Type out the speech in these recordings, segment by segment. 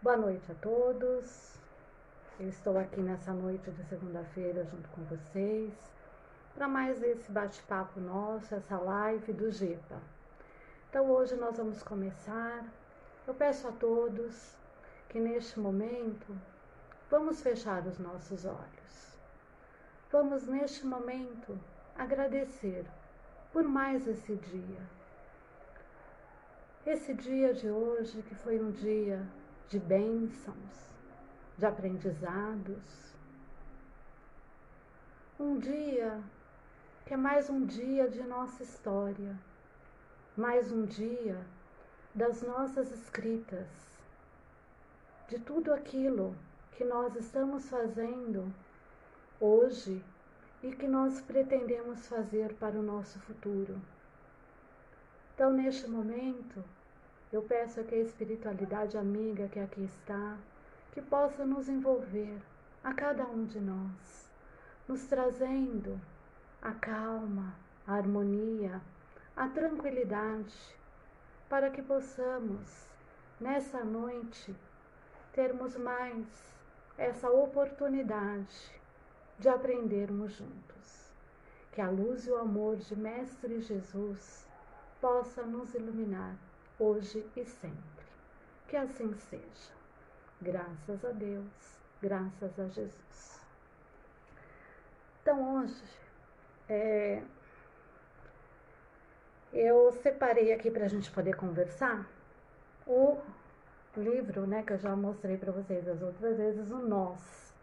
Boa noite a todos. Eu estou aqui nessa noite de segunda-feira junto com vocês para mais esse bate-papo nosso, essa live do GEPA. Então hoje nós vamos começar. Eu peço a todos que neste momento vamos fechar os nossos olhos. Vamos neste momento agradecer por mais esse dia. Esse dia de hoje que foi um dia de bênçãos, de aprendizados. Um dia que é mais um dia de nossa história, mais um dia das nossas escritas, de tudo aquilo que nós estamos fazendo hoje e que nós pretendemos fazer para o nosso futuro. Então, neste momento, eu peço que a espiritualidade amiga que aqui está, que possa nos envolver, a cada um de nós, nos trazendo a calma, a harmonia, a tranquilidade, para que possamos, nessa noite, termos mais essa oportunidade de aprendermos juntos. Que a luz e o amor de Mestre Jesus possa nos iluminar hoje e sempre. Que assim seja. Graças a Deus, graças a Jesus. Então hoje eu separei aqui para a gente poder conversar o livro, que eu já mostrei para vocês as outras vezes, o Nós.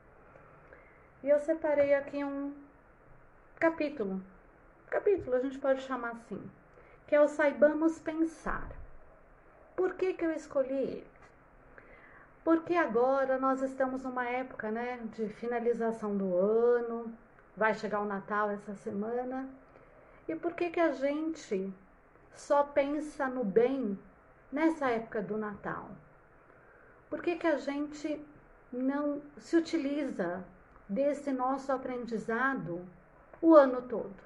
E eu separei aqui um capítulo, a gente pode chamar assim, que é o Saibamos Pensar. Por que eu escolhi ele? Porque agora nós estamos numa época, de finalização do ano, vai chegar o Natal essa semana. E por que a gente só pensa no bem nessa época do Natal? Por que a gente não se utiliza desse nosso aprendizado o ano todo?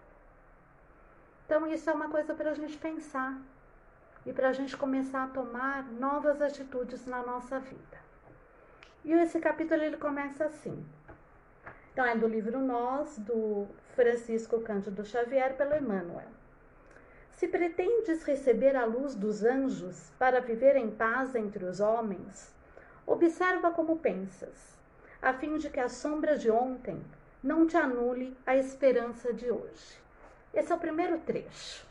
Então isso é uma coisa para a gente pensar e para a gente começar a tomar novas atitudes na nossa vida. E esse capítulo ele começa assim. Então é do livro Nós, do Francisco Cândido Xavier, pelo Emmanuel. Se pretendes receber a luz dos anjos para viver em paz entre os homens, observa como pensas, a fim de que a sombra de ontem não te anule a esperança de hoje. Esse é o primeiro trecho.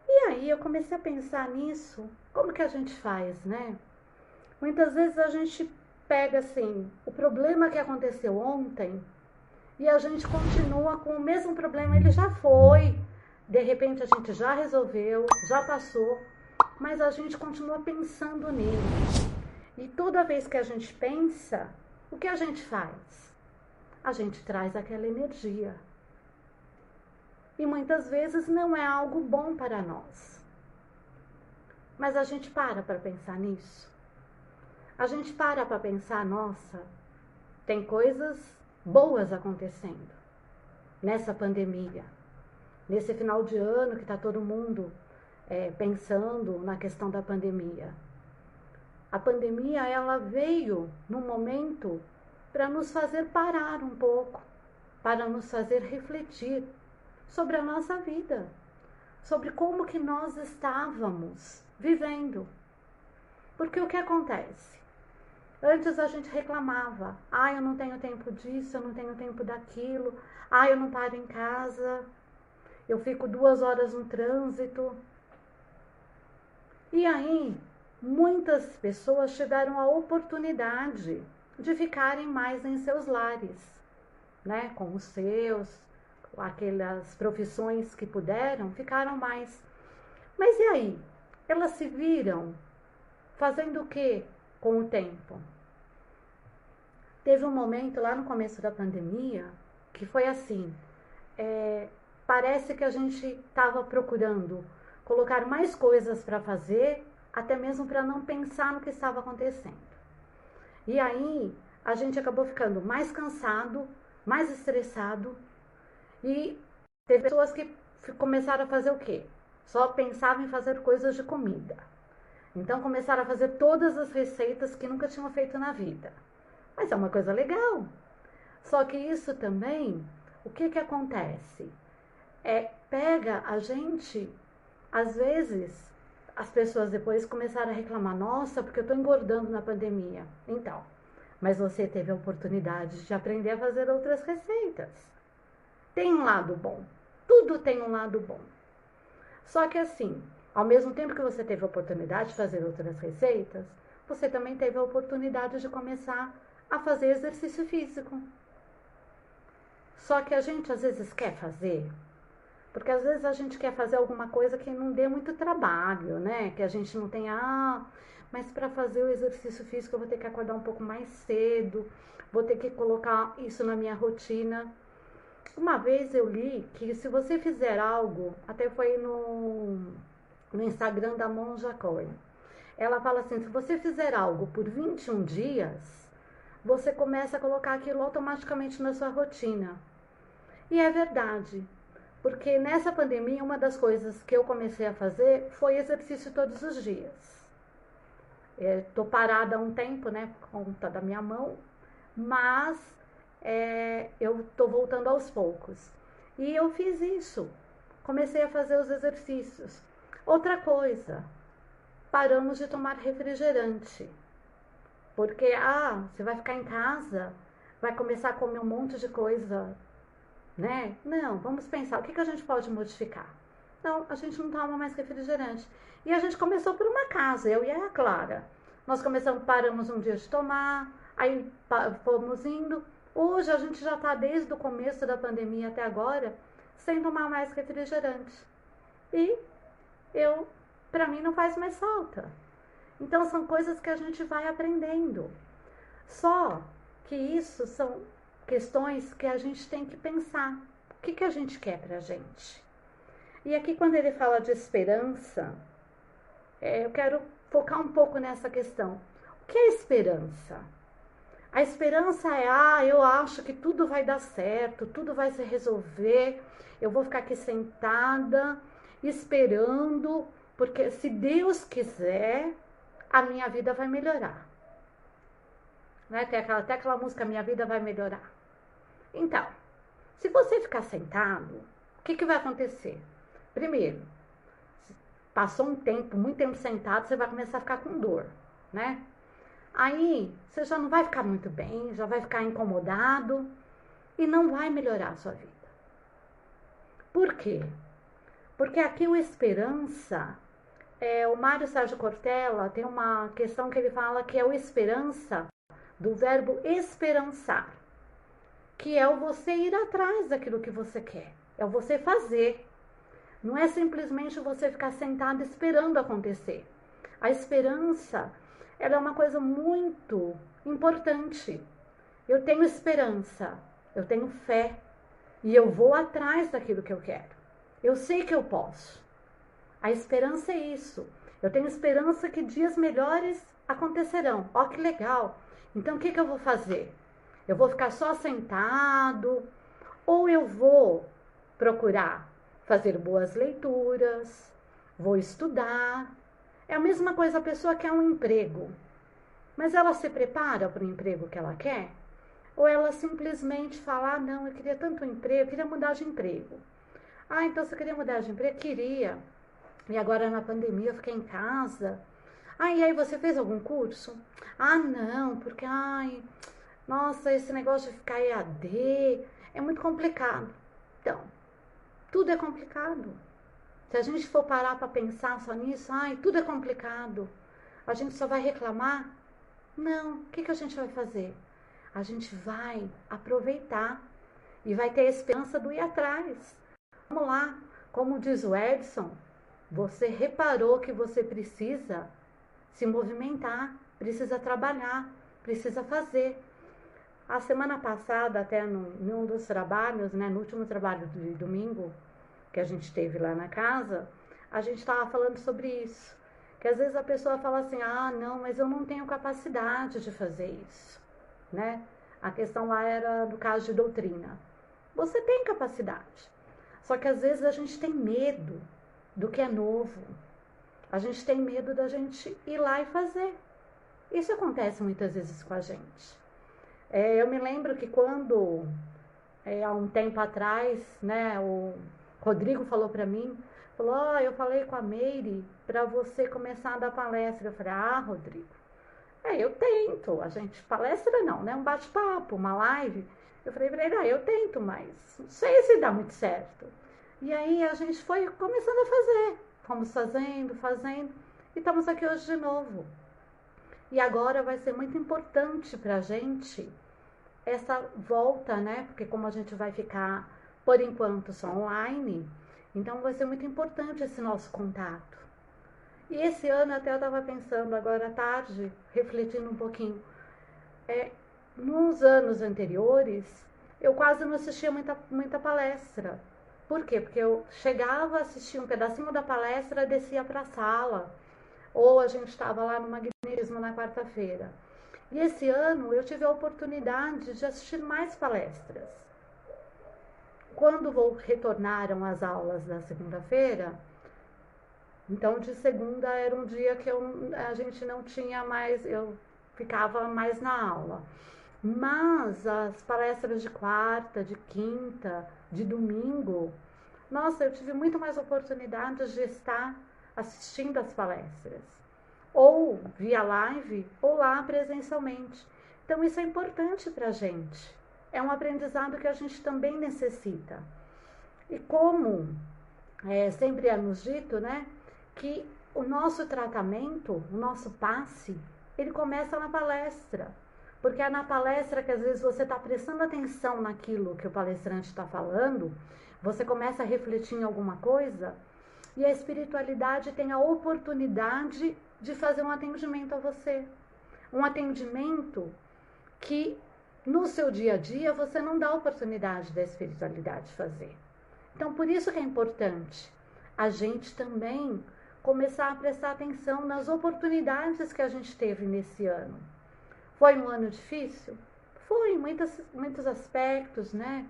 E aí eu comecei a pensar nisso, como que a gente faz, Muitas vezes a gente pega assim, o problema que aconteceu ontem e a gente continua com o mesmo problema, ele já foi, de repente a gente já resolveu, já passou, mas a gente continua pensando nele. E toda vez que a gente pensa, o que a gente faz? A gente traz aquela energia. E muitas vezes não é algo bom para nós. Mas a gente para pensar nisso. A gente para pensar, nossa, tem coisas boas acontecendo nessa pandemia. Nesse final de ano que está todo mundo pensando na questão da pandemia. A pandemia, ela veio num momento para nos fazer parar um pouco, para nos fazer refletir sobre a nossa vida, sobre como que nós estávamos vivendo. Porque o que acontece? Antes a gente reclamava, eu não tenho tempo disso, eu não tenho tempo daquilo, eu não paro em casa, eu fico 2 horas no trânsito. E aí, muitas pessoas tiveram a oportunidade de ficarem mais em seus lares, com os seus, aquelas profissões que puderam, ficaram mais. Mas e aí? Elas se viram fazendo o que com o tempo? Teve um momento lá no começo da pandemia que foi assim, parece que a gente estava procurando colocar mais coisas para fazer, até mesmo para não pensar no que estava acontecendo. E aí a gente acabou ficando mais cansado, mais estressado, e teve pessoas que começaram a fazer o quê? Só pensavam em fazer coisas de comida. Então começaram a fazer todas as receitas que nunca tinham feito na vida. Mas é uma coisa legal. Só que isso também, o que que acontece? Pega a gente, às vezes, as pessoas depois começaram a reclamar, nossa, porque eu estou engordando na pandemia. Então, mas você teve a oportunidade de aprender a fazer outras receitas. Tem um lado bom. Tudo tem um lado bom. Só que assim, ao mesmo tempo que você teve a oportunidade de fazer outras receitas, você também teve a oportunidade de começar a fazer exercício físico. Só que a gente às vezes quer fazer, porque às vezes a gente quer fazer alguma coisa que não dê muito trabalho, né? Que a gente não tenha, mas para fazer o exercício físico eu vou ter que acordar um pouco mais cedo, vou ter que colocar isso na minha rotina. Uma vez eu li que se você fizer algo, até foi no Instagram da Monja Coen, ela fala assim, se você fizer algo por 21 dias, você começa a colocar aquilo automaticamente na sua rotina. E é verdade, porque nessa pandemia uma das coisas que eu comecei a fazer foi exercício todos os dias. Tô parada há um tempo, né, por conta da minha mão, mas eu tô voltando aos poucos. E eu fiz isso, comecei a fazer os exercícios. Outra coisa, paramos de tomar refrigerante. Porque, você vai ficar em casa, vai começar a comer um monte de coisa, né? Não, vamos pensar, o que a gente pode modificar? Então, a gente não toma mais refrigerante. E a gente começou por uma casa, eu e a Clara. Nós paramos um dia de tomar, aí fomos indo. Hoje a gente já está desde o começo da pandemia até agora, sem tomar mais refrigerante. E para mim não faz mais falta. Então são coisas que a gente vai aprendendo. Só que isso são questões que a gente tem que pensar. O que a gente quer pra gente? E aqui quando ele fala de esperança, eu quero focar um pouco nessa questão. O que é esperança? A esperança é, eu acho que tudo vai dar certo, tudo vai se resolver, eu vou ficar aqui sentada, esperando, porque se Deus quiser, a minha vida vai melhorar. Né? Tem até aquela música, minha vida vai melhorar. Então, se você ficar sentado, o que vai acontecer? Primeiro, passou um tempo, muito tempo sentado, você vai começar a ficar com dor, né? Aí, você já não vai ficar muito bem, já vai ficar incomodado e não vai melhorar a sua vida. Por quê? Porque aqui o esperança, o Mário Sérgio Cortella tem uma questão que ele fala que é o esperança do verbo esperançar, que é o você ir atrás daquilo que você quer, é o você fazer. Não é simplesmente você ficar sentado esperando acontecer. A esperança, ela é uma coisa muito importante. Eu tenho esperança, eu tenho fé e eu vou atrás daquilo que eu quero. Eu sei que eu posso. A esperança é isso. Eu tenho esperança que dias melhores acontecerão. Ó, que legal. Então, o que eu vou fazer? Eu vou ficar só sentado? Ou eu vou procurar fazer boas leituras? Vou estudar? É a mesma coisa, a pessoa quer um emprego. Mas ela se prepara para o emprego que ela quer? Ou ela simplesmente fala, não, eu queria tanto emprego, eu queria mudar de emprego. Então você queria mudar de emprego? Queria. E agora na pandemia eu fiquei em casa. E aí você fez algum curso? Não, porque, nossa, esse negócio de ficar EAD é muito complicado. Então, tudo é complicado. Se a gente for parar para pensar só nisso, tudo é complicado. A gente só vai reclamar? Não, o que a gente vai fazer? A gente vai aproveitar e vai ter a esperança do ir atrás. Vamos lá, como diz o Edson, você reparou que você precisa se movimentar, precisa trabalhar, precisa fazer. A semana passada, até num dos trabalhos, né, no último trabalho de domingo, que a gente teve lá na casa, a gente estava falando sobre isso. Que às vezes a pessoa fala assim, não, mas eu não tenho capacidade de fazer isso, né? A questão lá era do caso de doutrina. Você tem capacidade. Só que às vezes a gente tem medo do que é novo. A gente tem medo da gente ir lá e fazer. Isso acontece muitas vezes com a gente. Eu me lembro que quando, há um tempo atrás, né, o Rodrigo falou para mim, falou, eu falei com a Meire para você começar a dar palestra. Eu falei, Rodrigo, eu tento. A gente, palestra não, né, um bate-papo, uma live. Eu falei para ele, eu tento, mas não sei se dá muito certo. E aí a gente foi começando a fazer. Fomos fazendo, e estamos aqui hoje de novo. E agora vai ser muito importante para a gente essa volta, né? Porque como a gente vai ficar, por enquanto, só online, então vai ser muito importante esse nosso contato. E esse ano até eu estava pensando agora à tarde, refletindo um pouquinho, nos anos anteriores, eu quase não assistia muita palestra. Por quê? Porque eu chegava, assistia um pedacinho da palestra, descia para a sala. Ou a gente estava lá no magnetismo na quarta-feira. E esse ano eu tive a oportunidade de assistir mais palestras. Quando retornaram as aulas da segunda-feira, então de segunda era um dia que a gente não tinha mais, eu ficava mais na aula. Mas as palestras de quarta, de quinta, de domingo, nossa, eu tive muito mais oportunidades de estar assistindo as palestras, ou via live, ou lá presencialmente. Então isso é importante para a gente, é um aprendizado que a gente também necessita. E como sempre é nos dito, né, que o nosso tratamento, o nosso passe, ele começa na palestra, porque é na palestra que às vezes você está prestando atenção naquilo que o palestrante está falando, você começa a refletir em alguma coisa, e a espiritualidade tem a oportunidade de fazer um atendimento a você. Um atendimento que no seu dia a dia você não dá a oportunidade da espiritualidade fazer. Então por isso que é importante a gente também começar a prestar atenção nas oportunidades que a gente teve nesse ano. Foi um ano difícil? Foi, em muitos aspectos, né?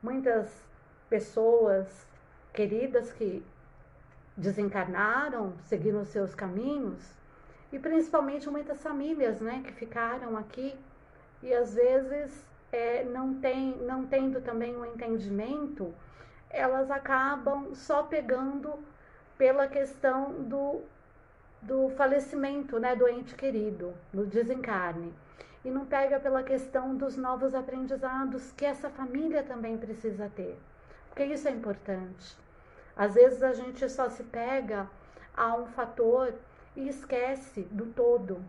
Muitas pessoas queridas que desencarnaram, seguiram os seus caminhos, e principalmente muitas famílias, né, que ficaram aqui e às vezes não tendo também um entendimento, elas acabam só pegando pela questão do falecimento, né, do ente querido, do desencarne, e não pega pela questão dos novos aprendizados que essa família também precisa ter, porque isso é importante. Às vezes a gente só se pega a um fator e esquece do todo,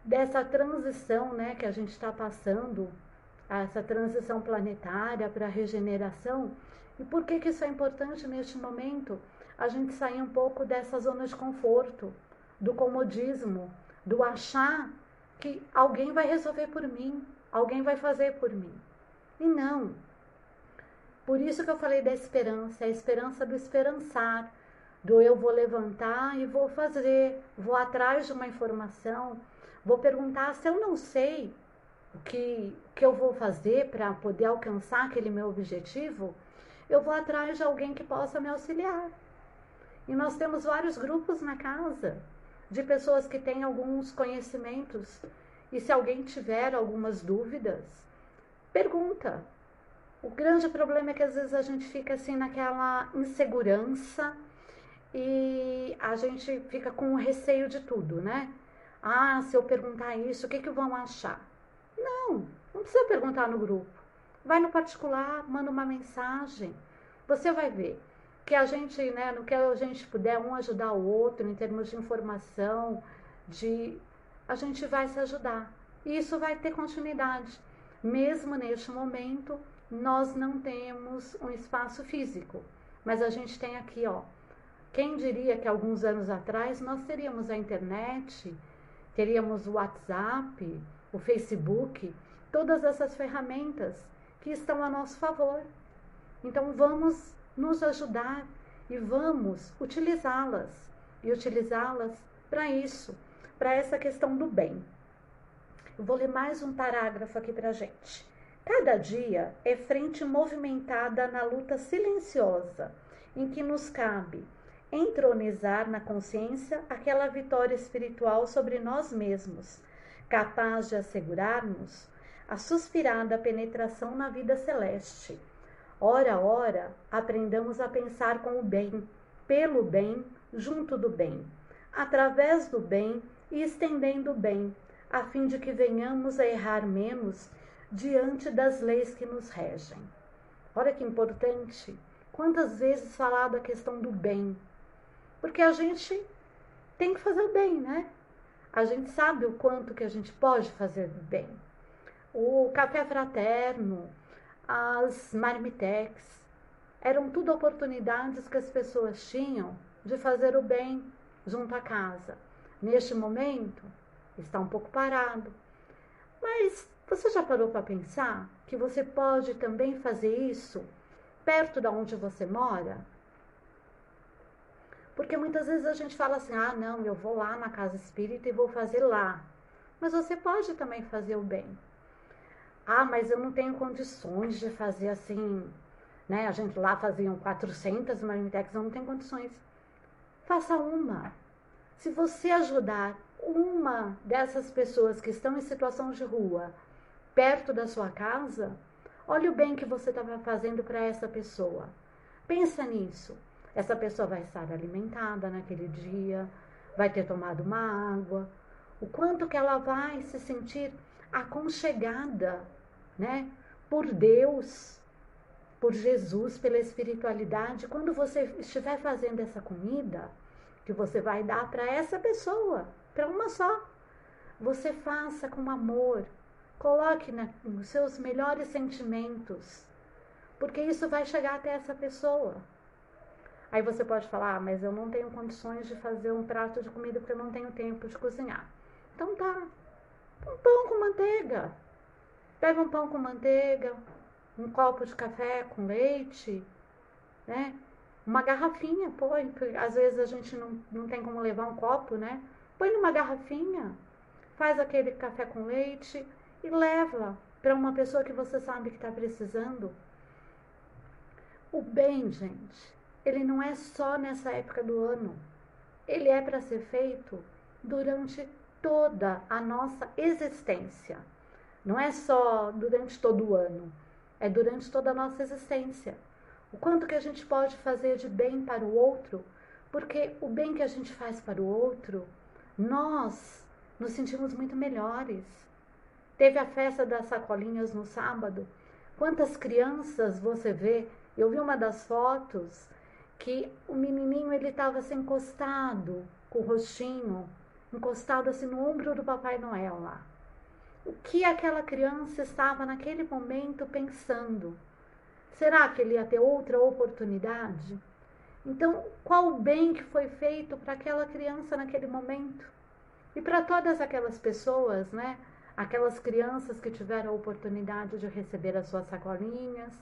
dessa transição, né, que a gente está passando, essa transição planetária para a regeneração. E por que isso é importante neste momento? A gente sair um pouco dessa zona de conforto, do comodismo, do achar que alguém vai resolver por mim, alguém vai fazer por mim. E não. Por isso que eu falei da esperança, a esperança do esperançar, do eu vou levantar e vou fazer, vou atrás de uma informação, vou perguntar se eu não sei o que eu vou fazer para poder alcançar aquele meu objetivo, eu vou atrás de alguém que possa me auxiliar. E nós temos vários grupos na casa, de pessoas que têm alguns conhecimentos, e se alguém tiver algumas dúvidas, pergunta. O grande problema é que às vezes a gente fica assim naquela insegurança e a gente fica com receio de tudo, né? Se eu perguntar isso, o que vão achar? Não precisa perguntar no grupo. Vai no particular, manda uma mensagem. Você vai ver que a gente, né, no que a gente puder um ajudar o outro em termos de informação, a gente vai se ajudar. E isso vai ter continuidade. Mesmo neste momento, nós não temos um espaço físico, mas a gente tem aqui, quem diria que alguns anos atrás nós teríamos a internet, teríamos o WhatsApp, o Facebook, todas essas ferramentas que estão a nosso favor. Então vamos nos ajudar e vamos utilizá-las, e utilizá-las para isso, para essa questão do bem. Eu vou ler mais um parágrafo aqui para a gente. Cada dia é frente movimentada na luta silenciosa, em que nos cabe entronizar na consciência aquela vitória espiritual sobre nós mesmos, capaz de assegurar-nos a suspirada penetração na vida celeste. Ora a ora, aprendamos a pensar com o bem, pelo bem, junto do bem, através do bem e estendendo o bem, a fim de que venhamos a errar menos diante das leis que nos regem. Olha que importante, quantas vezes falado a questão do bem, porque a gente tem que fazer o bem, né? A gente sabe o quanto que a gente pode fazer do bem. O café fraterno, as marmitex, eram tudo oportunidades que as pessoas tinham de fazer o bem junto à casa. Neste momento, está um pouco parado. Mas você já parou para pensar que você pode também fazer isso perto de onde você mora? Porque muitas vezes a gente fala assim, ah, não, eu vou lá na casa espírita e vou fazer lá. Mas você pode também fazer o bem. Ah, mas eu não tenho condições de fazer assim, né? A gente lá fazia 400 marmitex, eu não tenho condições. Faça uma. Se você ajudar uma dessas pessoas que estão em situação de rua, perto da sua casa, olha o bem que você estava fazendo para essa pessoa. Pensa nisso. Essa pessoa vai estar alimentada naquele dia, vai ter tomado uma água. O quanto que ela vai se sentir aconchegada, né? Por Deus, por Jesus, pela espiritualidade. Quando você estiver fazendo essa comida, que você vai dar para essa pessoa, para uma só, você faça com amor, coloque os seus melhores sentimentos, porque isso vai chegar até essa pessoa. Aí você pode falar, ah, mas eu não tenho condições de fazer um prato de comida porque eu não tenho tempo de cozinhar. Então tá, um pão com manteiga. Pega um pão com manteiga, um copo de café com leite, né? Uma garrafinha, põe, às vezes a gente não tem como levar um copo, né? Põe numa garrafinha, faz aquele café com leite e leva para uma pessoa que você sabe que está precisando. O bem, gente, ele não é só nessa época do ano. Ele é para ser feito durante toda a nossa existência. Não é só durante todo o ano, é durante toda a nossa existência. O quanto que a gente pode fazer de bem para o outro, porque o bem que a gente faz para o outro, nós nos sentimos muito melhores. Teve a festa das sacolinhas no sábado. Quantas crianças você vê? Eu vi uma das fotos que o menininho ele estava assim encostado, com o rostinho encostado assim no ombro do Papai Noel lá. O que aquela criança estava naquele momento pensando? Será que ele ia ter outra oportunidade? Então, qual o bem que foi feito para aquela criança naquele momento? E para todas aquelas pessoas, né? Aquelas crianças que tiveram a oportunidade de receber as suas sacolinhas,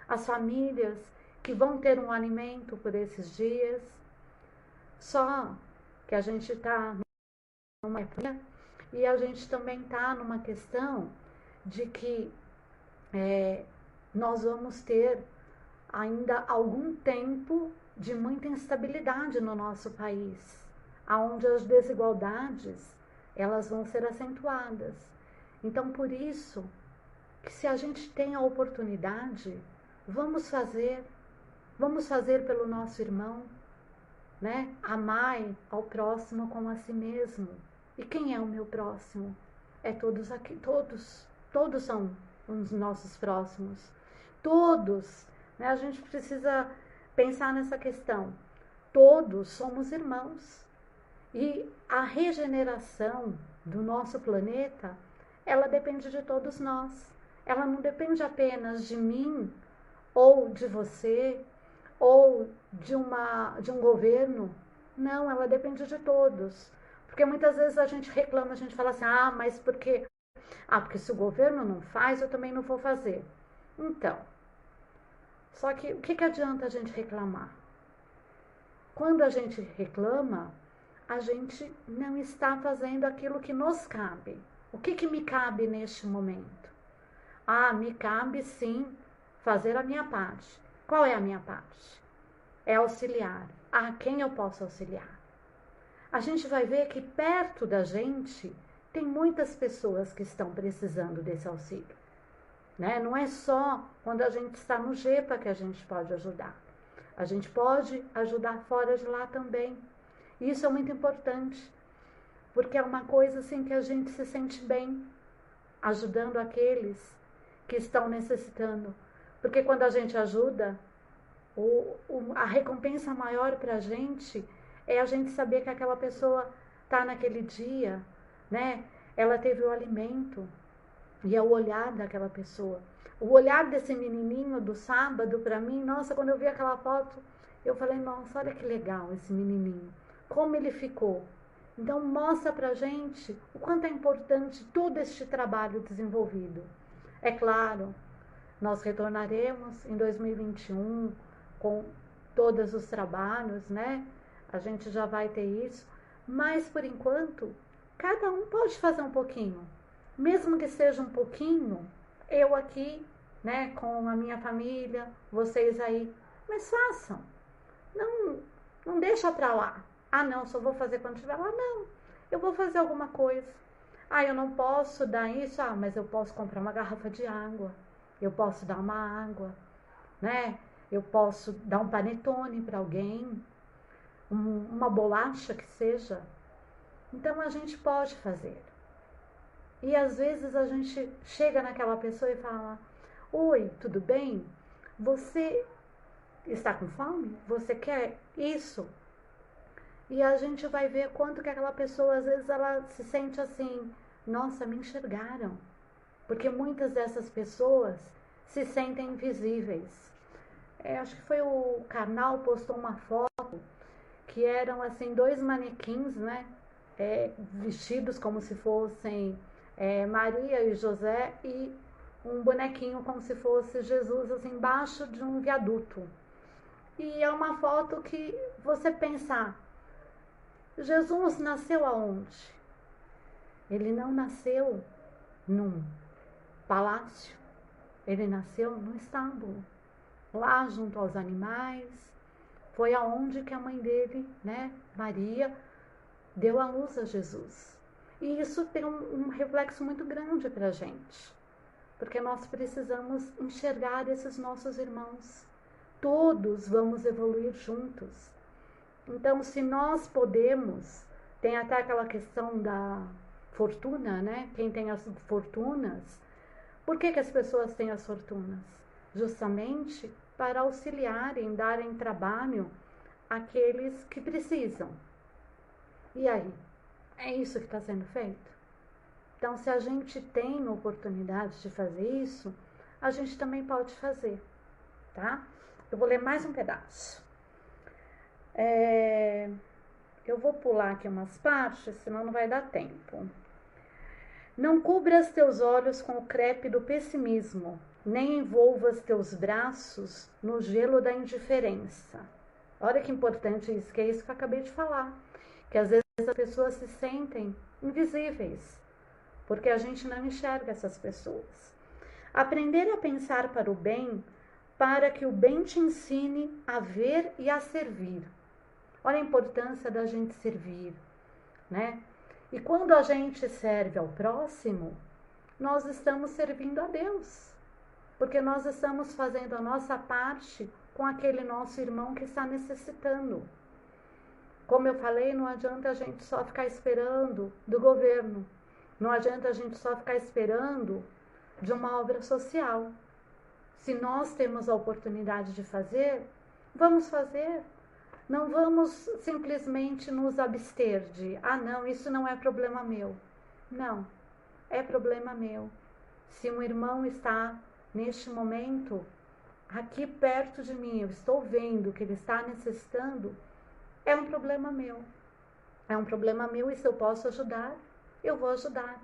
as famílias que vão ter um alimento por esses dias. Só que a gente está numa época e a gente também está numa questão de que nós vamos ter ainda algum tempo de muita instabilidade no nosso país, onde as desigualdades elas vão ser acentuadas. Então, por isso, que se a gente tem a oportunidade, vamos fazer pelo nosso irmão, né? Amai ao próximo como a si mesmo. E quem é o meu próximo? É todos aqui, todos são os nossos próximos. Todos, né? A gente precisa pensar nessa questão. Todos somos irmãos. E a regeneração do nosso planeta, ela depende de todos nós. Ela não depende apenas de mim, ou de você, ou de um governo. Não, ela depende de todos. Porque muitas vezes a gente reclama, a gente fala assim, mas porque se o governo não faz, eu também não vou fazer. Então, só que o que adianta a gente reclamar? Quando a gente reclama, a gente não está fazendo aquilo que nos cabe. O que me cabe neste momento? Me cabe sim fazer a minha parte. Qual é a minha parte? É auxiliar. a quem eu posso auxiliar. A gente vai ver que perto da gente tem muitas pessoas que estão precisando desse auxílio, né? Não é só quando a gente está no GEPA que a gente pode ajudar. A gente pode ajudar fora de lá também. Isso é muito importante, porque é uma coisa assim que a gente se sente bem, ajudando aqueles que estão necessitando. Porque quando a gente ajuda, a recompensa maior para a gente é a gente saber que aquela pessoa está naquele dia, né? Ela teve o alimento, e é o olhar daquela pessoa. O olhar desse menininho do sábado, para mim, nossa, quando eu vi aquela foto, eu falei, nossa, olha que legal esse menininho, como ele ficou. Então mostra pra gente o quanto é importante todo este trabalho desenvolvido. É claro, nós retornaremos em 2021 com todos os trabalhos, né? A gente já vai ter isso, mas por enquanto, cada um pode fazer um pouquinho. Mesmo que seja um pouquinho, eu aqui, né, com a minha família, vocês aí, mas façam. Não deixa pra lá. Ah, não, só vou fazer quando estiver lá. Não, eu vou fazer alguma coisa. Ah, eu não posso dar isso. Ah, mas eu posso comprar uma garrafa de água. Eu posso dar uma água, né? Eu posso dar um panetone para alguém, uma bolacha que seja. Então a gente pode fazer. E às vezes a gente chega naquela pessoa e fala: oi, tudo bem? Você está com fome? Você quer isso? E a gente vai ver quanto que aquela pessoa, às vezes, ela se sente assim: nossa, me enxergaram. Porque muitas dessas pessoas se sentem invisíveis. Acho que foi o canal postou uma foto que eram assim 2 manequins, né? Vestidos como se fossem Maria e José, e um bonequinho como se fosse Jesus, assim, embaixo de um viaduto. E é uma foto que você pensa: Jesus nasceu aonde? Ele não nasceu num palácio, ele nasceu no estábulo, lá junto aos animais. Foi aonde que a mãe dele, né, Maria, deu à luz a Jesus. E isso tem um reflexo muito grande para a gente, porque nós precisamos enxergar esses nossos irmãos. Todos vamos evoluir juntos. Então, se nós podemos, tem até aquela questão da fortuna, né? Quem tem as fortunas. Por que as pessoas têm as fortunas? Justamente para auxiliarem, darem trabalho àqueles que precisam. E aí? É isso que está sendo feito? Então, se a gente tem oportunidade de fazer isso, a gente também pode fazer, tá? Eu vou ler mais um pedaço. Eu vou pular aqui umas partes, senão não vai dar tempo. Não cubras teus olhos com o crepe do pessimismo, nem envolvas teus braços no gelo da indiferença. Olha que importante isso, que é isso que eu acabei de falar. Que às vezes as pessoas se sentem invisíveis, porque a gente não enxerga essas pessoas. Aprender a pensar para o bem, para que o bem te ensine a ver e a servir. Olha a importância da gente servir, né? E quando a gente serve ao próximo, nós estamos servindo a Deus, porque nós estamos fazendo a nossa parte com aquele nosso irmão que está necessitando. Como eu falei, não adianta a gente só ficar esperando do governo, não adianta a gente só ficar esperando de uma obra social. Se nós temos a oportunidade de fazer, vamos fazer. Não vamos simplesmente nos abster de, não, isso não é problema meu. Não, é problema meu. Se um irmão está, neste momento, aqui perto de mim, eu estou vendo que ele está necessitando, é um problema meu. É um problema meu, e se eu posso ajudar, eu vou ajudar.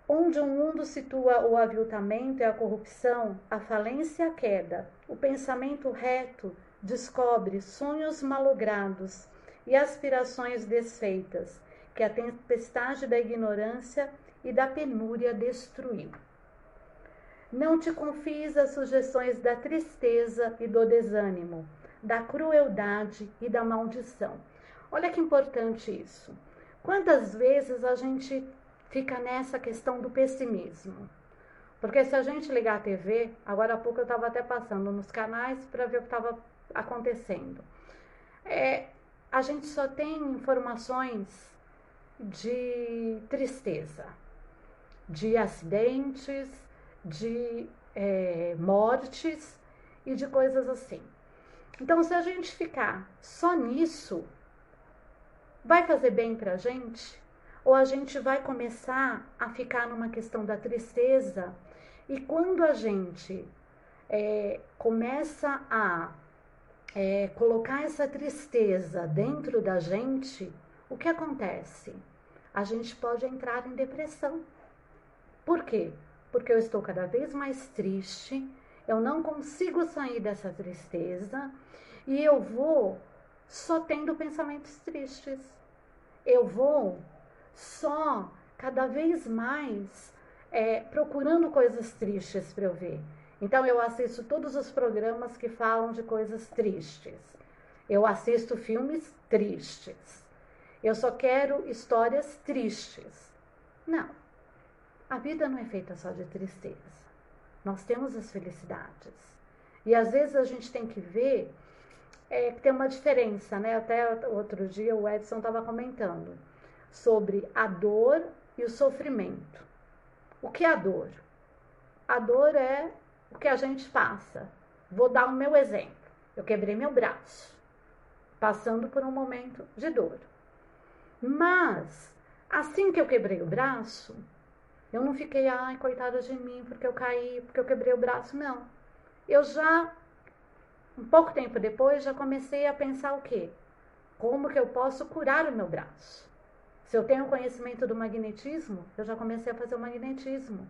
Onde o mundo situa o aviltamento e a corrupção, a falência e a queda, o pensamento reto descobre sonhos malogrados e aspirações desfeitas, que a tempestade da ignorância e da penúria destruiu. Não te confies às sugestões da tristeza e do desânimo, da crueldade e da maldição. Olha que importante isso. Quantas vezes a gente fica nessa questão do pessimismo? Porque se a gente ligar a TV, agora há pouco eu estava até passando nos canais para ver o que estava acontecendo. A gente só tem informações de tristeza, de acidentes, de mortes e de coisas assim. Então, se a gente ficar só nisso, vai fazer bem pra gente? Ou a gente vai começar a ficar numa questão da tristeza? E quando a gente começa a colocar essa tristeza dentro da gente, o que acontece? A gente pode entrar em depressão. Por quê? Porque eu estou cada vez mais triste, eu não consigo sair dessa tristeza e eu vou só tendo pensamentos tristes. Eu vou só cada vez mais procurando coisas tristes para eu ver. Então eu assisto todos os programas que falam de coisas tristes. Eu assisto filmes tristes. Eu só quero histórias tristes. Não. A vida não é feita só de tristeza. Nós temos as felicidades. E às vezes a gente tem que ver que tem uma diferença, né? Até outro dia o Edson estava comentando sobre a dor e o sofrimento. O que é a dor? A dor é o que a gente passa. Vou dar o meu exemplo. Eu quebrei meu braço, passando por um momento de dor. Mas, assim que eu quebrei o braço, eu não fiquei, ai, coitada de mim, porque eu caí, porque eu quebrei o braço, não. Eu já, um pouco tempo depois, já comecei a pensar o quê? Como que eu posso curar o meu braço? Se eu tenho conhecimento do magnetismo, eu já comecei a fazer o magnetismo.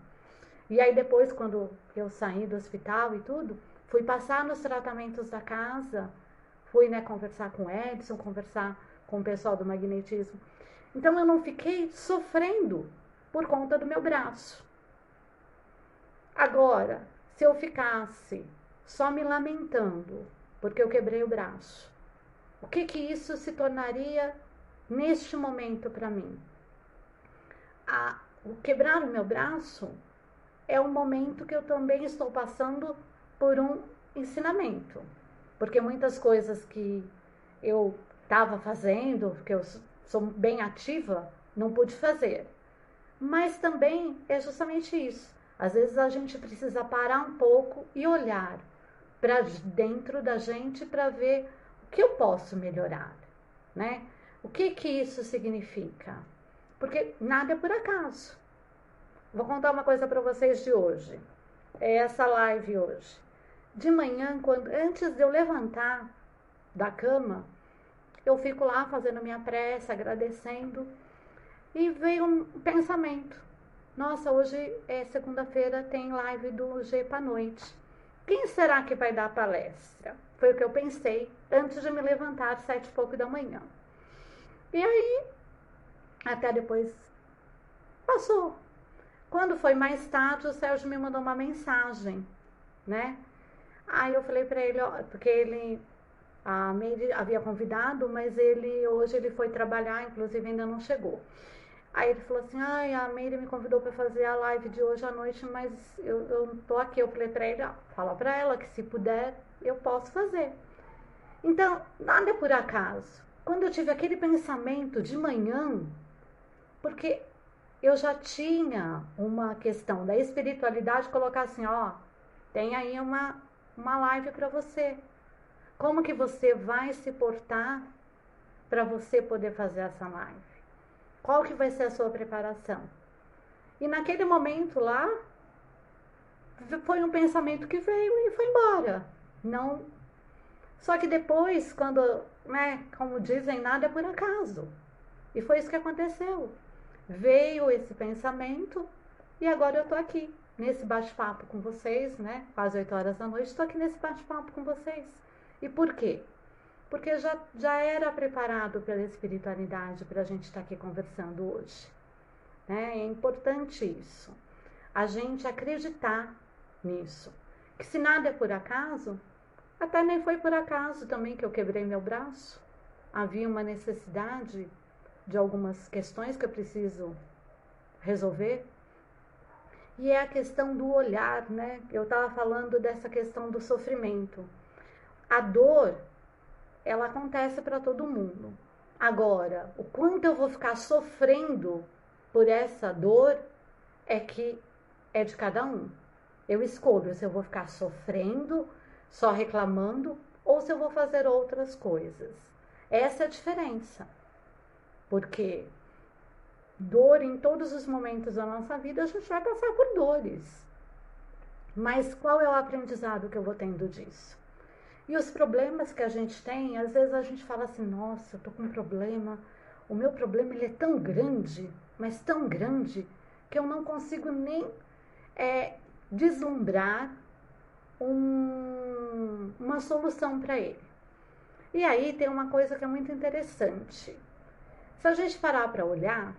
E aí depois, quando eu saí do hospital e tudo, fui passar nos tratamentos da casa, fui conversar com o Edson, conversar com o pessoal do magnetismo. Então eu não fiquei sofrendo por conta do meu braço. Agora, se eu ficasse só me lamentando porque eu quebrei o braço, o que isso se tornaria neste momento para mim? O quebrar o meu braço é um momento que eu também estou passando por um ensinamento. Porque muitas coisas que eu estava fazendo, que eu sou bem ativa, não pude fazer. Mas também é justamente isso. Às vezes a gente precisa parar um pouco e olhar para dentro da gente para ver o que eu posso melhorar, né? O que isso significa? Porque nada é por acaso. Vou contar uma coisa para vocês de hoje. É essa live hoje. De manhã, antes de eu levantar da cama, eu fico lá fazendo minha prece, agradecendo, e veio um pensamento. Nossa, hoje é segunda-feira, tem live do Gepa à noite. Quem será que vai dar a palestra? Foi o que eu pensei antes de me levantar às 7h e pouco da manhã. E aí, até depois, passou. Quando foi mais tarde, o Sérgio me mandou uma mensagem, né? Aí eu falei pra ele, ó, porque a Meire havia convidado, mas hoje ele foi trabalhar, inclusive ainda não chegou. Aí ele falou assim, ai, a Meire me convidou para fazer a live de hoje à noite, mas eu não tô aqui. Eu falei pra ele, ó, fala pra ela que se puder, eu posso fazer. Então, nada é por acaso. Quando eu tive aquele pensamento de manhã, porque eu já tinha uma questão da espiritualidade, colocar assim, ó, tem aí uma live para você. Como que você vai se portar para você poder fazer essa live? Qual que vai ser a sua preparação? E naquele momento lá, foi um pensamento que veio e foi embora. Não. Só que depois, quando, como dizem, nada é por acaso. E foi isso que aconteceu. Veio esse pensamento e agora eu tô aqui, nesse bate-papo com vocês, né? Quase 8h da noite, estou aqui nesse bate-papo com vocês. E por quê? Porque já era preparado pela espiritualidade para a gente estar aqui conversando hoje. Né? É importante isso. A gente acreditar nisso. Que se nada é por acaso, Até nem foi por acaso também que eu quebrei meu braço. Havia uma necessidade de algumas questões que eu preciso resolver. E é a questão do olhar, né? Eu estava falando dessa questão do sofrimento. A dor, ela acontece para todo mundo. Agora, o quanto eu vou ficar sofrendo por essa dor é que é de cada um. Eu escolho se eu vou ficar sofrendo, só reclamando, ou se eu vou fazer outras coisas. Essa é a diferença. Porque dor em todos os momentos da nossa vida, a gente vai passar por dores. Mas qual é o aprendizado que eu vou tendo disso? E os problemas que a gente tem, às vezes a gente fala assim, nossa, eu tô com um problema, o meu problema ele é tão grande, mas tão grande, que eu não consigo nem deslumbrar uma solução para ele. E aí tem uma coisa que é muito interessante. Se a gente parar para olhar,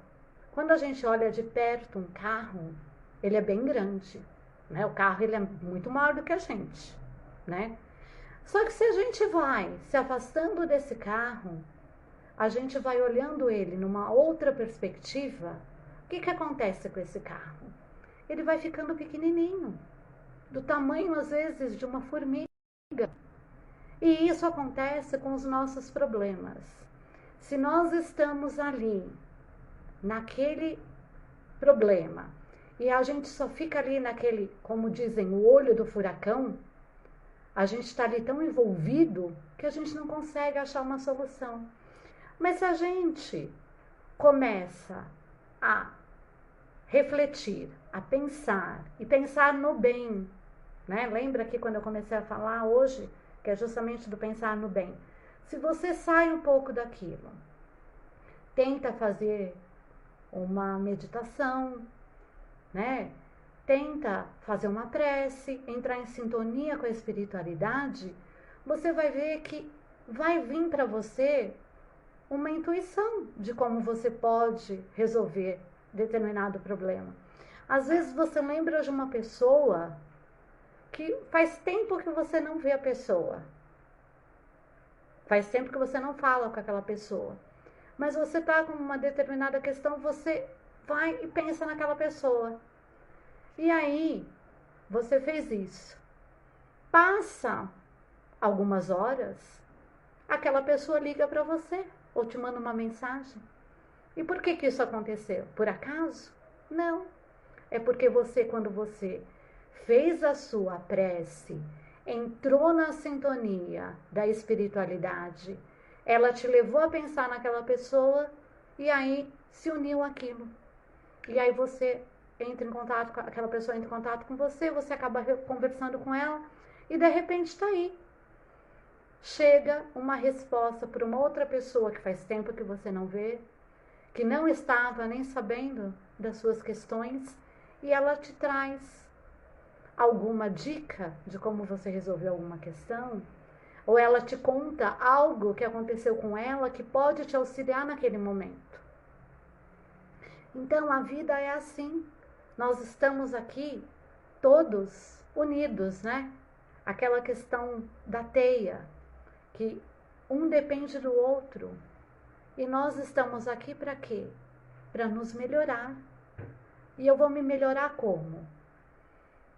quando a gente olha de perto um carro, ele é bem grande, né? O carro ele é muito maior do que a gente, né? Só que se a gente vai se afastando desse carro, a gente vai olhando ele numa outra perspectiva, o que acontece com esse carro? Ele vai ficando pequenininho, do tamanho às vezes de uma formiga. E isso acontece com os nossos problemas. Se nós estamos ali, naquele problema, e a gente só fica ali naquele, como dizem, o olho do furacão, a gente está ali tão envolvido que a gente não consegue achar uma solução. Mas se a gente começa a refletir, a pensar, e pensar no bem, né? Lembra que quando eu comecei a falar hoje, que é justamente do pensar no bem. Se você sai um pouco daquilo, tenta fazer uma meditação, né? Tenta fazer uma prece, entrar em sintonia com a espiritualidade, você vai ver que vai vir para você uma intuição de como você pode resolver determinado problema. Às vezes você lembra de uma pessoa que faz tempo que você não vê a pessoa. Faz tempo que você não fala com aquela pessoa. Mas você está com uma determinada questão, você vai e pensa naquela pessoa. E aí, você fez isso. Passa algumas horas, aquela pessoa liga para você ou te manda uma mensagem. E por que isso aconteceu? Por acaso? Não. É porque você, quando você fez a sua prece, entrou na sintonia da espiritualidade, ela te levou a pensar naquela pessoa e aí se uniu aquilo. E aí você entra em contato com aquela pessoa, entra em contato com você, você acaba conversando com ela e de repente está aí. Chega uma resposta para uma outra pessoa que faz tempo que você não vê, que não estava nem sabendo das suas questões, e ela te traz alguma dica de como você resolveu alguma questão, ou ela te conta algo que aconteceu com ela que pode te auxiliar naquele momento. Então a vida é assim. Nós estamos aqui todos unidos, né? Aquela questão da teia, que um depende do outro. E nós estamos aqui para quê? Para nos melhorar. E eu vou me melhorar como?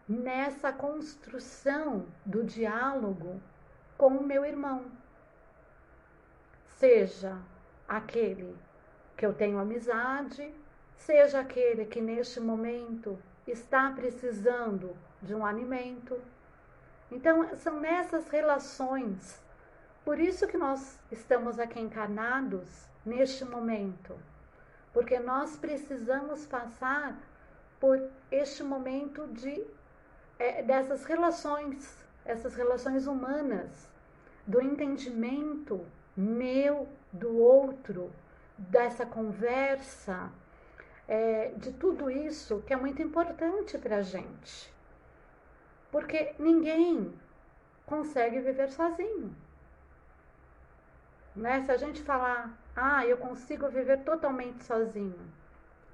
Nessa construção do diálogo com o meu irmão. Seja aquele que eu tenho amizade, seja aquele que neste momento está precisando de um alimento. Então, são nessas relações. Por isso que nós estamos aqui encarnados neste momento. Porque nós precisamos passar por este momento dessas relações, essas relações humanas, do entendimento meu, do outro, dessa conversa, de tudo isso que é muito importante para a gente. Porque ninguém consegue viver sozinho. Né? Se a gente falar, eu consigo viver totalmente sozinho,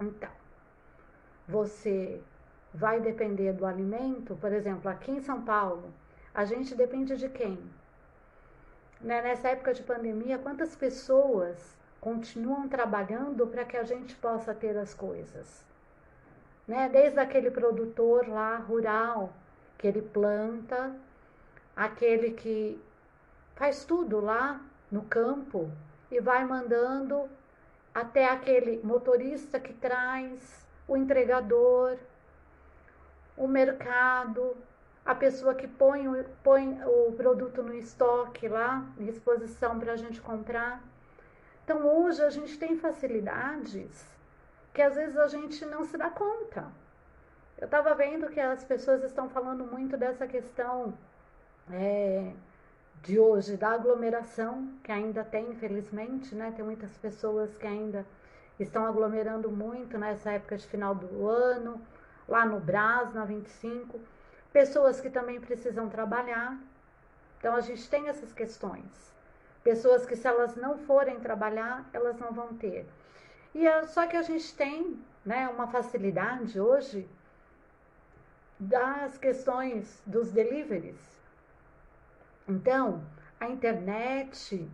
então, você vai depender do alimento, por exemplo, aqui em São Paulo, A gente depende de quem? Né? Nessa época de pandemia, quantas pessoas continuam trabalhando para que a gente possa ter as coisas? Né? Desde aquele produtor lá rural, que ele planta, aquele que faz tudo lá no campo e vai mandando, até aquele motorista que traz, o entregador, o mercado, a pessoa que põe o produto no estoque lá, em exposição para a gente comprar. Então hoje a gente tem facilidades que às vezes a gente não se dá conta. Eu estava vendo que as pessoas estão falando muito dessa questão de hoje, da aglomeração, que ainda tem, infelizmente, né? Tem muitas pessoas que ainda estão aglomerando muito nessa época de final do ano, lá no Brás, na 25. Pessoas que também precisam trabalhar. Então, a gente tem essas questões. Pessoas que, se elas não forem trabalhar, elas não vão ter. Só que a gente tem, né, uma facilidade hoje das questões dos deliveries. Então, a internet,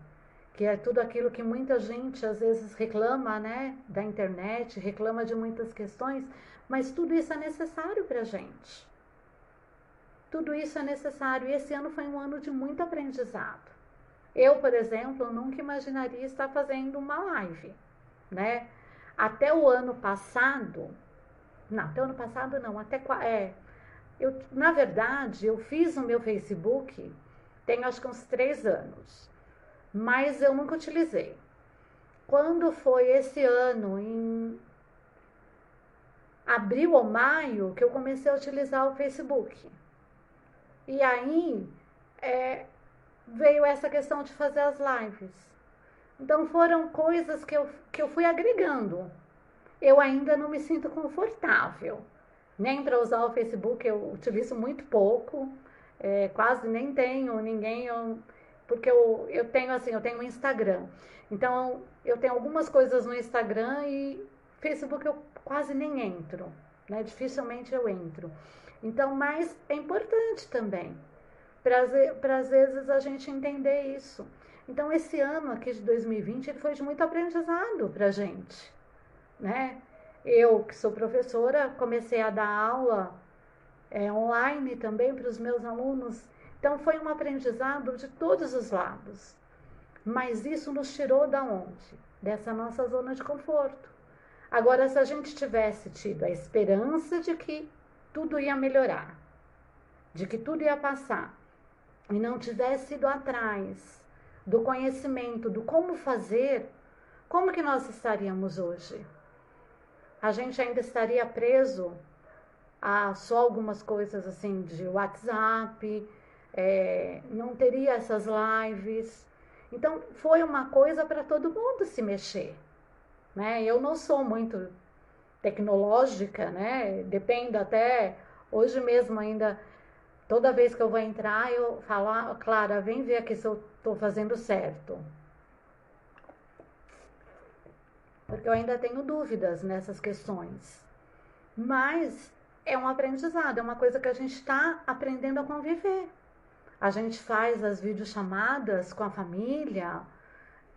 que é tudo aquilo que muita gente às vezes reclama, né, da internet, reclama de muitas questões, mas tudo isso é necessário para a gente. Tudo isso é necessário e esse ano foi um ano de muito aprendizado. Eu, por exemplo, nunca imaginaria estar fazendo uma live, né? Até o ano passado, na verdade, eu fiz o meu Facebook, tem acho que uns 3 anos, mas eu nunca utilizei. Quando foi esse ano, em abril ou maio, que eu comecei a utilizar o Facebook. E aí veio essa questão de fazer as lives. Então foram coisas que eu fui agregando. Eu ainda não me sinto confortável. Nem para usar o Facebook eu utilizo muito pouco. Quase nem tenho ninguém, porque eu tenho um Instagram. Então eu tenho algumas coisas no Instagram e Facebook eu quase nem entro, né? Dificilmente eu entro. Então, mas é importante também, para às vezes a gente entender isso. Então esse ano aqui de 2020 ele foi de muito aprendizado para a gente, né? Eu, que sou professora, comecei a dar aula online também para os meus alunos. Então foi um aprendizado de todos os lados. Mas isso nos tirou da onde? Dessa nossa zona de conforto. Agora, se a gente tivesse tido a esperança de que tudo ia melhorar, de que tudo ia passar, e não tivesse ido atrás do conhecimento, do como fazer, como que nós estaríamos hoje? A gente ainda estaria preso a só algumas coisas assim de WhatsApp, não teria essas lives. Então foi uma coisa para todo mundo se mexer, né? Eu não sou muito tecnológica, né? Dependo até hoje mesmo ainda, toda vez que eu vou entrar eu falo, Clara, vem ver aqui se eu estou fazendo certo, porque eu ainda tenho dúvidas nessas questões. Mas é um aprendizado, é uma coisa que a gente está aprendendo a conviver. A gente faz as videochamadas com a família,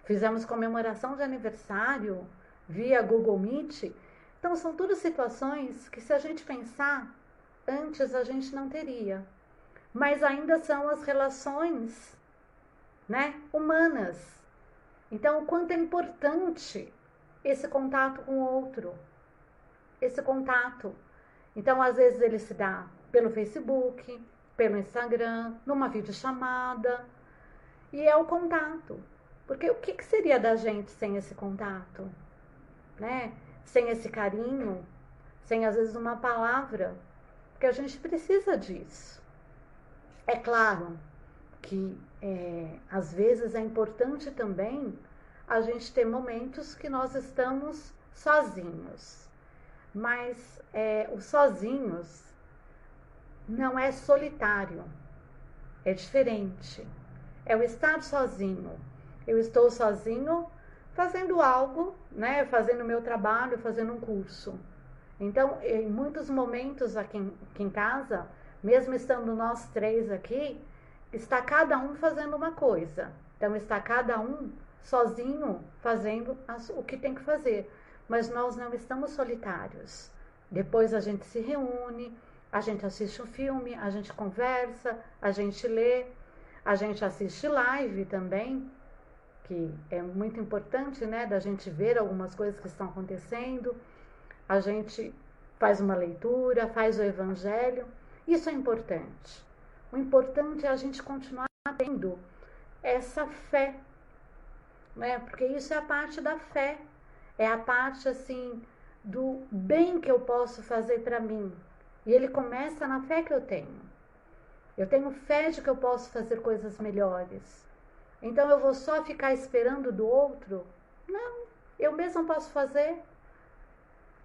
fizemos comemoração de aniversário via Google Meet. Então são todas situações que, se a gente pensar, antes a gente não teria. Mas ainda são as relações, né, humanas. Então o quanto é importante esse contato com o outro, esse contato. Então, às vezes ele se dá pelo Facebook, pelo Instagram, numa videochamada, e é o contato. Porque o que seria da gente sem esse contato, né? Sem esse carinho, sem às vezes uma palavra, porque a gente precisa disso. É claro que às vezes é importante também a gente ter momentos que nós estamos sozinhos. Mas os sozinhos não é solitário, é diferente. É o estar sozinho. Eu estou sozinho fazendo algo, né? Fazendo o meu trabalho, fazendo um curso. Então, em muitos momentos aqui em casa, mesmo estando nós 3 aqui, está cada um fazendo uma coisa. Então está cada um sozinho fazendo o que tem que fazer. Mas nós não estamos solitários. Depois a gente se reúne, a gente assiste um filme, a gente conversa, a gente lê, a gente assiste live também, que é muito importante, né, da gente ver algumas coisas que estão acontecendo. A gente faz uma leitura, faz o evangelho. Isso é importante. O importante é a gente continuar tendo essa fé, né? Porque isso é a parte da fé. É a parte, assim, do bem que eu posso fazer para mim. E ele começa na fé que eu tenho. Eu tenho fé de que eu posso fazer coisas melhores. Então eu vou só ficar esperando do outro? Não, eu mesma posso fazer.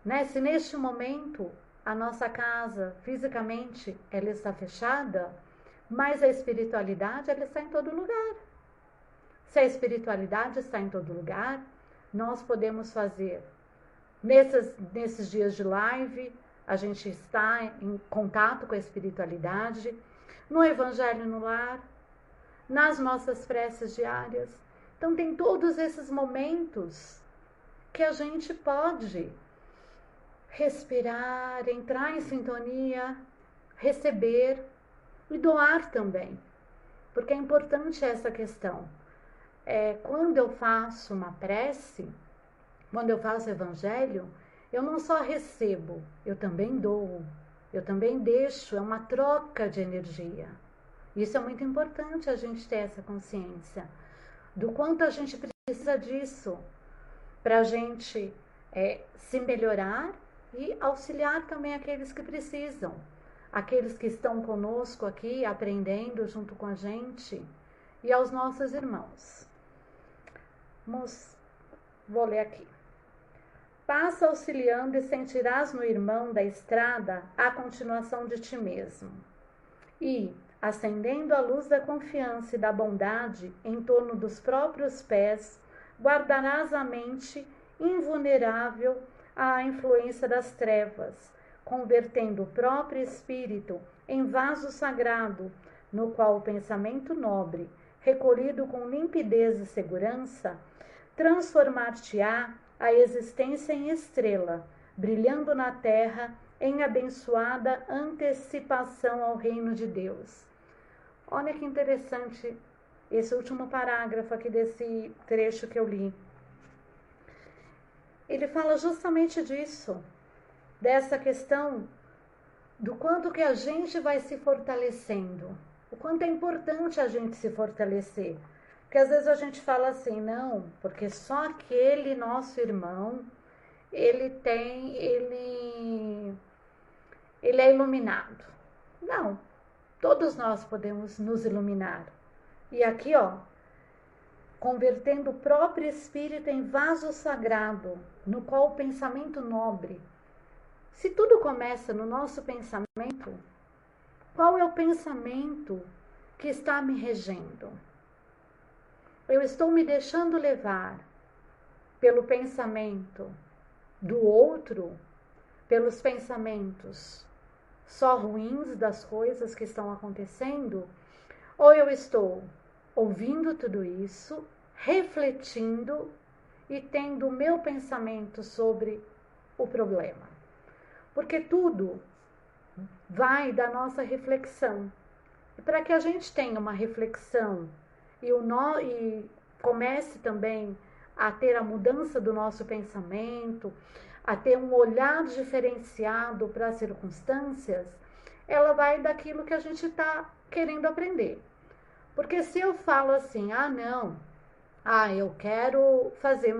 Né? Se neste momento a nossa casa, fisicamente, ela está fechada, mas a espiritualidade, ela está em todo lugar. Se a espiritualidade está em todo lugar, nós podemos fazer. Nesses dias de live, a gente está em contato com a espiritualidade, no Evangelho no Lar, nas nossas preces diárias. Então tem todos esses momentos que a gente pode respirar, entrar em sintonia, receber e doar também. Porque é importante essa questão. Quando eu faço uma prece, quando eu faço evangelho, eu não só recebo, eu também dou, eu também deixo, é uma troca de energia. Isso é muito importante a gente ter essa consciência do quanto a gente precisa disso para a gente se melhorar e auxiliar também aqueles que precisam, aqueles que estão conosco aqui aprendendo junto com a gente e aos nossos irmãos. Vou ler aqui. Passa auxiliando e sentirás no irmão da estrada a continuação de ti mesmo. E, acendendo a luz da confiança e da bondade em torno dos próprios pés, guardarás a mente invulnerável à influência das trevas, convertendo o próprio espírito em vaso sagrado, no qual o pensamento nobre, recolhido com limpidez e segurança, transformar-te-á a existência em estrela, brilhando na terra em abençoada antecipação ao reino de Deus. Olha que interessante esse último parágrafo aqui desse trecho que eu li. Ele fala justamente disso, dessa questão do quanto que a gente vai se fortalecendo, o quanto é importante a gente se fortalecer. Porque às vezes a gente fala assim, não, porque só aquele nosso irmão, ele é iluminado. Não, todos nós podemos nos iluminar. E aqui, convertendo o próprio espírito em vaso sagrado, no qual o pensamento nobre. Se tudo começa no nosso pensamento, qual é o pensamento que está me regendo? Eu estou me deixando levar pelo pensamento do outro, pelos pensamentos só ruins das coisas que estão acontecendo, ou eu estou ouvindo tudo isso, refletindo e tendo o meu pensamento sobre o problema. Porque tudo vai da nossa reflexão. E para que a gente tenha uma reflexão e comece também a ter a mudança do nosso pensamento, a ter um olhar diferenciado para as circunstâncias, ela vai daquilo que a gente está querendo aprender. Porque se eu falo assim, eu quero fazer,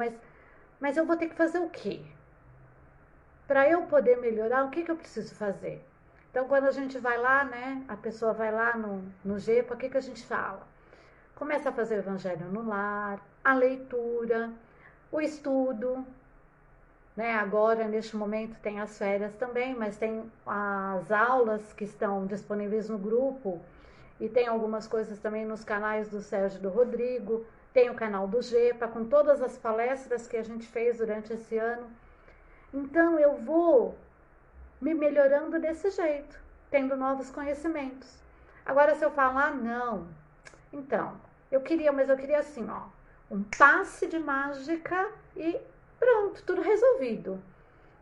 mas eu vou ter que fazer o quê? Para eu poder melhorar, o que eu preciso fazer? Então, quando a gente vai lá, né, a pessoa vai lá no GEPA, o que a gente fala? Começa a fazer o Evangelho no Lar, a leitura, o estudo, né? Agora, neste momento, tem as férias também, mas tem as aulas que estão disponíveis no grupo e tem algumas coisas também nos canais do Sérgio e do Rodrigo, tem o canal do GEPA, com todas as palestras que a gente fez durante esse ano. Então, eu vou me melhorando desse jeito, tendo novos conhecimentos. Agora, se eu falar, não, então, mas eu queria assim, ó, um passe de mágica e pronto, tudo resolvido.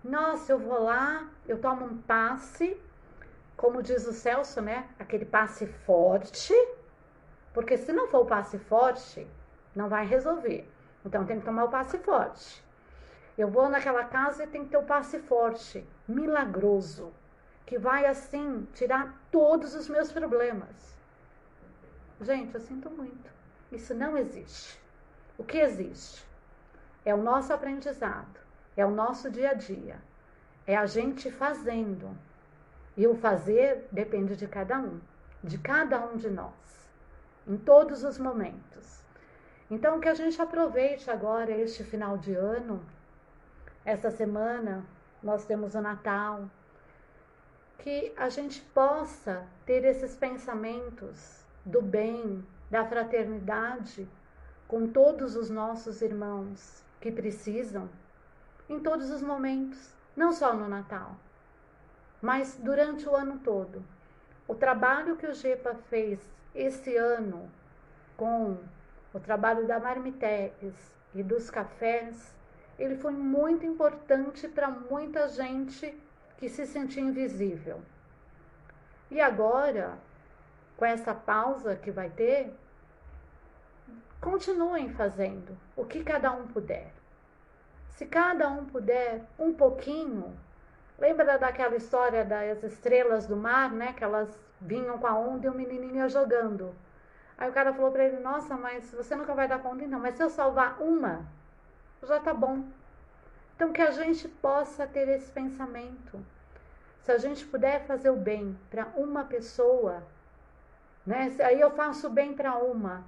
Nossa, eu vou lá, eu tomo um passe, como diz o Celso, né? Aquele passe forte, porque se não for o passe forte, não vai resolver. Então tem que tomar o passe forte. Eu vou naquela casa e tem que ter o passe forte, milagroso, que vai assim tirar todos os meus problemas. Gente, eu sinto muito. Isso não existe. O que existe? É o nosso aprendizado, é o nosso dia a dia, é a gente fazendo. E o fazer depende de cada um de nós, em todos os momentos. Então, que a gente aproveite agora este final de ano, essa semana, nós temos o Natal, que a gente possa ter esses pensamentos do bem, da fraternidade, com todos os nossos irmãos que precisam, em todos os momentos, não só no Natal, mas durante o ano todo. O trabalho que o GEPA fez esse ano com o trabalho da Marmitex e dos cafés, ele foi muito importante para muita gente que se sentia invisível. E agora, com essa pausa que vai ter, continuem fazendo o que cada um puder. Se cada um puder um pouquinho, lembra daquela história das estrelas do mar, né? Que elas vinham com a onda e o menininho ia jogando. Aí o cara falou para ele, nossa, mas você nunca vai dar conta, não. Mas se eu salvar uma, já tá bom. Então que a gente possa ter esse pensamento. Se a gente puder fazer o bem para uma pessoa, né? Aí eu faço o bem para uma.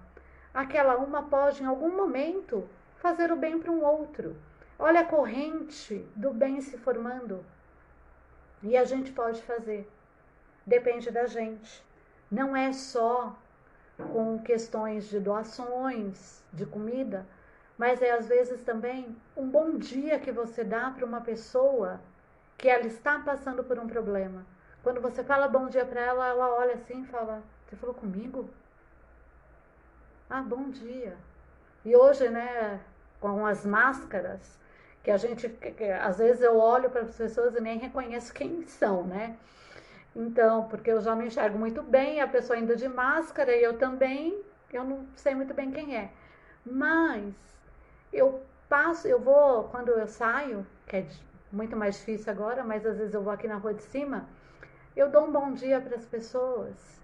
Aquela uma pode, em algum momento, fazer o bem para um outro. Olha a corrente do bem se formando. E a gente pode fazer. Depende da gente. Não é só com questões de doações, de comida, mas é às vezes também um bom dia que você dá para uma pessoa que ela está passando por um problema. Quando você fala bom dia para ela, ela olha assim e fala, você falou comigo? Ah, bom dia. E hoje, né, com as máscaras, que a gente, às vezes eu olho para as pessoas e nem reconheço quem são, né? Então, porque eu já não enxergo muito bem, a pessoa ainda de máscara e eu também, eu não sei muito bem quem é. Mas eu vou, quando eu saio, que é muito mais difícil agora, mas às vezes eu vou aqui na rua de cima, eu dou um bom dia para as pessoas.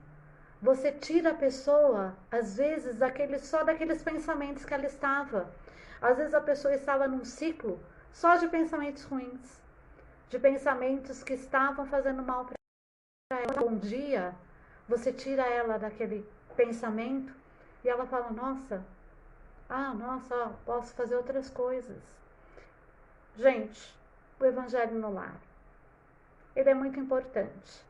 Você tira a pessoa, às vezes, só daqueles pensamentos que ela estava. Às vezes a pessoa estava num ciclo só de pensamentos ruins, de pensamentos que estavam fazendo mal para ela. Bom dia, você tira ela daquele pensamento e ela fala, nossa, posso fazer outras coisas. Gente, o Evangelho no Lar, ele é muito importante.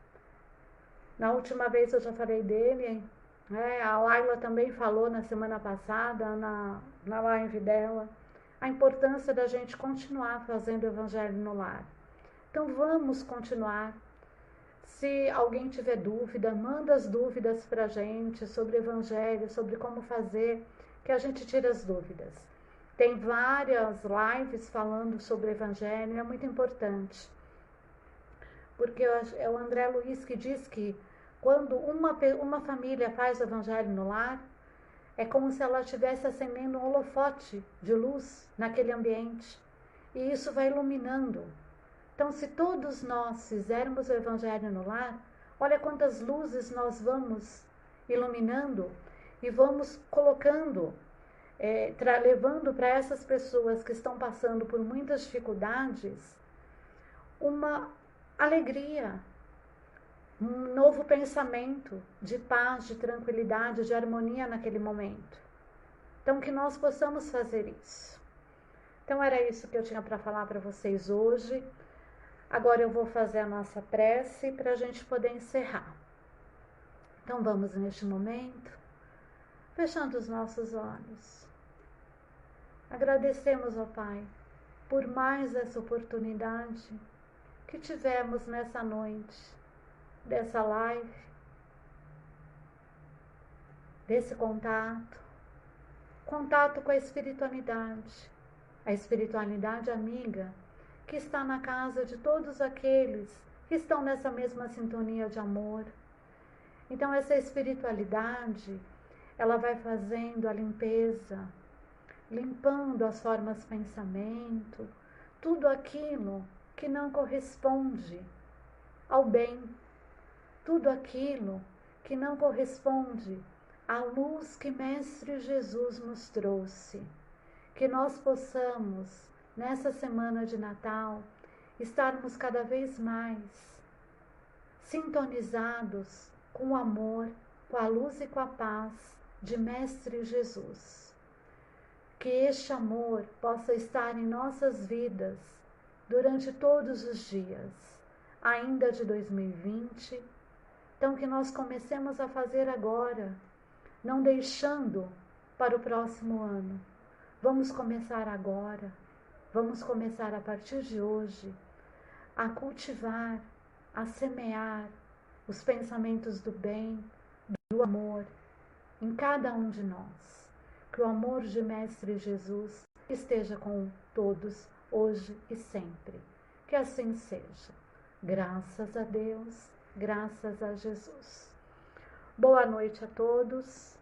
Na última vez eu já falei dele, né? A Laila também falou na semana passada, na live dela, a importância da gente continuar fazendo o Evangelho no Lar. Então vamos continuar. Se alguém tiver dúvida, manda as dúvidas para a gente sobre o Evangelho, sobre como fazer, que a gente tire as dúvidas. Tem várias lives falando sobre o Evangelho, é muito importante. Porque é o André Luiz que diz que quando uma família faz o Evangelho no lar, é como se ela estivesse acendendo um holofote de luz naquele ambiente. E isso vai iluminando. Então, se todos nós fizermos o Evangelho no lar, olha quantas luzes nós vamos iluminando e vamos colocando, levando para essas pessoas que estão passando por muitas dificuldades uma alegria, um novo pensamento de paz, de tranquilidade, de harmonia naquele momento. Então, que nós possamos fazer isso. Então, era isso que eu tinha para falar para vocês hoje. Agora eu vou fazer a nossa prece para a gente poder encerrar. Então, vamos neste momento, fechando os nossos olhos. Agradecemos ao Pai por mais essa oportunidade que tivemos nessa noite, dessa live, desse contato com a espiritualidade amiga que está na casa de todos aqueles que estão nessa mesma sintonia de amor. Então essa espiritualidade, ela vai fazendo a limpeza, limpando as formas de pensamento, tudo aquilo que não corresponde ao bem, tudo aquilo que não corresponde à luz que Mestre Jesus nos trouxe. Que nós possamos, nessa semana de Natal, estarmos cada vez mais sintonizados com o amor, com a luz e com a paz de Mestre Jesus. Que este amor possa estar em nossas vidas durante todos os dias, ainda de 2020. Então que nós comecemos a fazer agora, não deixando para o próximo ano. Vamos começar agora, vamos começar a partir de hoje a cultivar, a semear os pensamentos do bem, do amor em cada um de nós. Que o amor de Mestre Jesus esteja com todos, hoje e sempre. Que assim seja. Graças a Deus, graças a Jesus. Boa noite a todos.